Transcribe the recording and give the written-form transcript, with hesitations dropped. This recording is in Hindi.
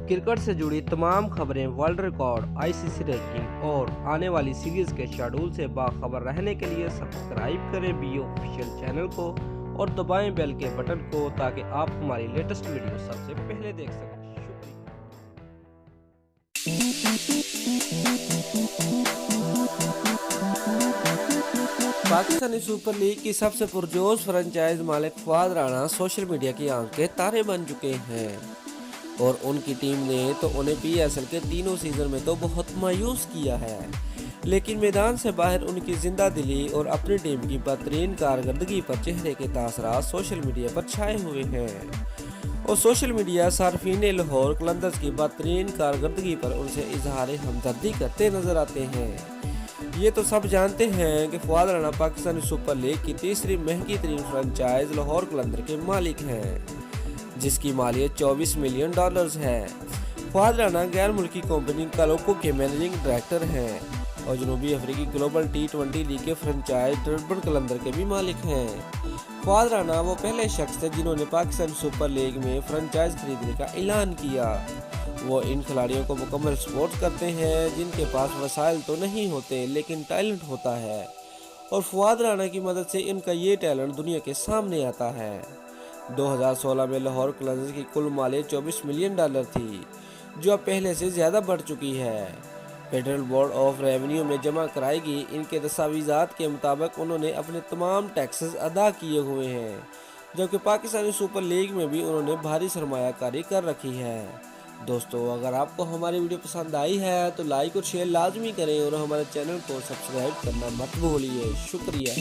क्रिकेट से जुड़ी तमाम खबरें, वर्ल्ड रिकॉर्ड, आईसीसी रैंकिंग और आने वाली सीरीज के शेड्यूल से बाखबर रहने के लिए सब्सक्राइब करें बी ऑफिशियल चैनल को और दबाएं बेल के बटन को ताकि आप हमारी लेटेस्ट वीडियो सबसे पहले देख सकें। पाकिस्तानी सुपर लीग की सबसे पुरजोश फ्रेंचाइज मालिक फवाद राणा सोशल मीडिया की आंख के तारे बन चुके हैं और उनकी टीम ने तो उन्हें पीएसएल के तीनों सीजन में तो बहुत मायूस किया है, लेकिन मैदान से बाहर उनकी जिंदा दिली और अपनी टीम की बेहतरीन कारकर्दगी पर चेहरे के तासरात सोशल मीडिया पर छाए हुए हैं और सोशल मीडिया सार्फिन लाहौर कलंदर्स की बेहतरीन कारकर्दगी पर उनसे इजहार हमदर्दी करते नजर आते हैं। ये तो सब जानते हैं कि फवाद राणा पाकिस्तानी सुपर लीग की तीसरी महंगी तरीन फ्रेंचाइज लाहौर कलंदर के मालिक हैं, जिसकी मालियत $24 मिलियन है। फवाद राणा गैर मुल्की कंपनी कालोको के मैनेजिंग डायरेक्टर हैं और जनूबी अफ्रीकी ग्लोबल T20 लीग के फ्रेंचाइज डर्बन कलंदर के भी मालिक हैं। फवाद राणा वो पहले शख्स थे जिन्होंने पाकिस्तान सुपर लीग में फ्रेंचाइज खरीदने का ऐलान किया। वो इन खिलाड़ियों को मुकम्मल सपोर्ट करते हैं जिनके पास वसाइल तो नहीं होते लेकिन टैलेंट होता है, और फवाद राणा की मदद से इनका ये टैलेंट दुनिया के सामने आता है। 2016 में लाहौर कलंदर्स की कुल मालियत $24 मिलियन थी, जो अब पहले से ज़्यादा बढ़ चुकी है। फेडरल बोर्ड ऑफ रेवेन्यू में जमा कराएगी। इनके दस्तावेज़ात के मुताबिक उन्होंने अपने तमाम टैक्सेस अदा किए हुए हैं, जबकि पाकिस्तानी सुपर लीग में भी उन्होंने भारी सरमायाकारी कर रखी है। दोस्तों, अगर आपको हमारी वीडियो पसंद आई है तो लाइक और शेयर लाजमी करें और हमारे चैनल को सब्सक्राइब करना मत भूलिए। शुक्रिया।